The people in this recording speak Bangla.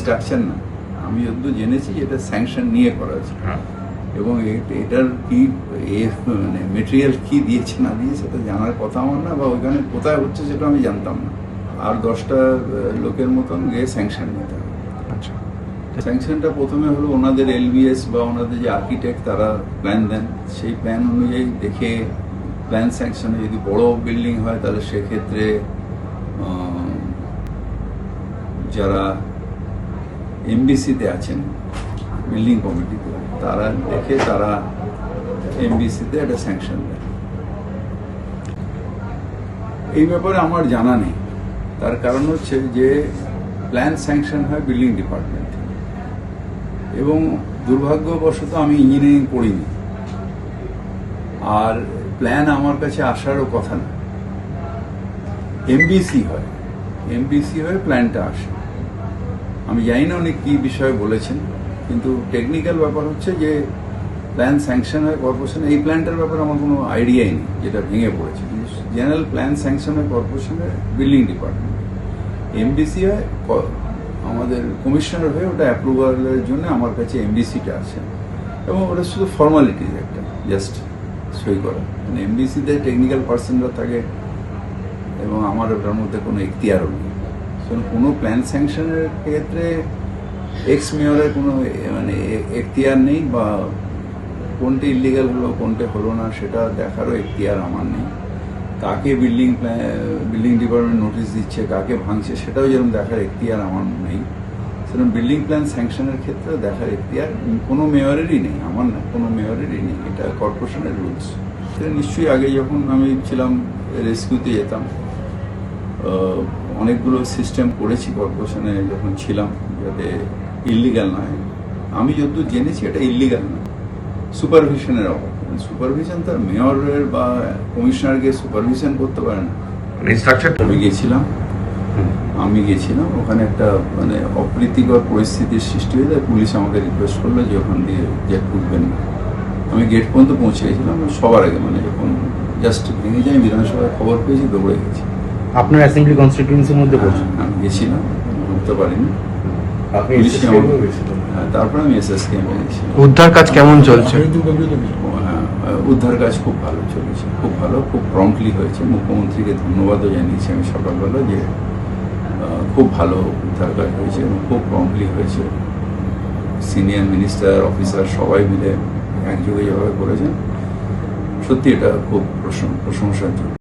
স্ট্রাকচার না, আমি যতদূর জেনেছি এটা স্যাংশন নিয়ে করা হয়েছে এবং এটার কি মানে মেটেরিয়াল কি দিয়েছে না দিয়েছে সেটা জানার কথা আমার না, বা ওইখানে কোথায় হচ্ছে সেটা আমি জানতাম না। আর 10টা লোকের মতন গিয়ে স্যাংশন নিতে হবে। আচ্ছা, স্যাংশনটা প্রথমে হলো ওনাদের এলবিএস বা ওনাদের যে আর্কিটেক্ট তারা প্ল্যান দেন, সেই প্ল্যান অনুযায়ী দেখে প্ল্যান স্যাংশনে যদি বড় বিল্ডিং হয় তাহলে সেক্ষেত্রে যারা এমবিসিতে আছেন বিল্ডিং কমিটিতে তারা দেখে তারা এমবিসিতে একটা স্যাংশন দেয়। এই ব্যাপারে আমার জানা নেই, তার কারণ হচ্ছে যে প্ল্যান স্যাংশন হয় বিল্ডিং ডিপার্টমেন্ট থেকে, এবং দুর্ভাগ্যবশত আমি ইঞ্জিনিয়ারিং পড়িনি, আর প্ল্যান আমার কাছে আসারও কথা না। এমবিসি হয়ে প্ল্যানটা আসে। আমি জানি না উনি কি বিষয়ে বলেছেন, কিন্তু টেকনিক্যাল ব্যাপার হচ্ছে যে প্ল্যান স্যাংশন হয় কর্পোরেশন। এই প্ল্যানটার ব্যাপারে আমার কোনো আইডিয়াই নেই যেটা ভেঙে পড়েছে। জেনারেল প্ল্যান স্যাংশন হয় কর্পোরেশনের বিল্ডিং ডিপার্টমেন্ট, এমবিসি হয় আমাদের কমিশনার হয়ে, ওটা অ্যাপ্রুভালের জন্য আমার কাছে এমবিসিটা আছে, এবং ওটা শুধু ফর্মালিটিজ একটা, জাস্ট সই করা। মানে এমবিসিতে টেকনিক্যাল পার্সনরা থাকে এবং আমার ওটার মধ্যে কোনো এখতিয়ারও নেই। কোনো প্ল্যান স্যাংশনের ক্ষেত্রে এক্স মেয়রের কোনো মানে এখতিয়ার নেই, বা কোনটি ইলিগাল হলো কোনটা হলো না সেটা দেখারও এখতিয়ার আমার নেই। কাকে বিল্ডিং ডিপার্টমেন্ট নোটিশ দিচ্ছে, কাকে ভাঙছে, সেটাও যেরকম দেখার এখতিয়ার আমার নেই, সেরকম বিল্ডিং প্ল্যান স্যাংশনের ক্ষেত্রে দেখার এখতিয়ার কোনো মেয়রেরই নেই, আমার না, কোনো মেয়রেরই নেই। এটা কর্পোরেশনের রুলস। সেটা নিশ্চয়ই আগে যখন আমি ছিলাম রেস্কিউতে যেতাম, অনেকগুলো সিস্টেম করেছি কর্পোরেশনে যখন ছিলাম, যাতে ইল্লিগাল নয়। আমি যতদূর জেনেছি এটা ইল্লিগাল নয়, সুপারভিশনের অভাব। সুপারভিশন তার মেয়রের বা কমিশনারকে সুপারভিশন করতে পারে না। আমি গেছিলাম ওখানে, একটা মানে অপ্রীতিকর পরিস্থিতির সৃষ্টি হয়ে যায়। পুলিশ আমাকে রিকোয়েস্ট করলো যে ওখান দিয়ে গেট খুলবেন না। আমি গেট পর্যন্ত পৌঁছে গেছিলাম সবার আগে, মানে যখন জাস্ট ভেঙে যাই, বিধানসভায় খবর পেয়েছি, দৌড়ে গেছি। আপনার অ্যাসেম্বলি কনস্টিটিউয়েন্সির মধ্যে পড়ছে? আমি গেছিলাম, ঢুকতে পারিনি। তারপরে আমি এসএসকেএমে গেছি। উদ্ধার কাজ কেমন চলছে? উদ্ধার কাজ খুব ভালো চলেছে, খুব ভালো, খুব প্রম্পটলি হয়েছে। মুখ্যমন্ত্রীকে ধন্যবাদও জানিয়েছি আমি সকালবেলা, যে খুব ভালো উদ্ধার কাজ হয়েছে এবং খুব প্রম্পটলি হয়েছে। সিনিয়র মিনিস্টার, অফিসার সবাই মিলে একযোগে যেভাবে করেছেন, সত্যি এটা খুব প্রশংসার যোগ্য।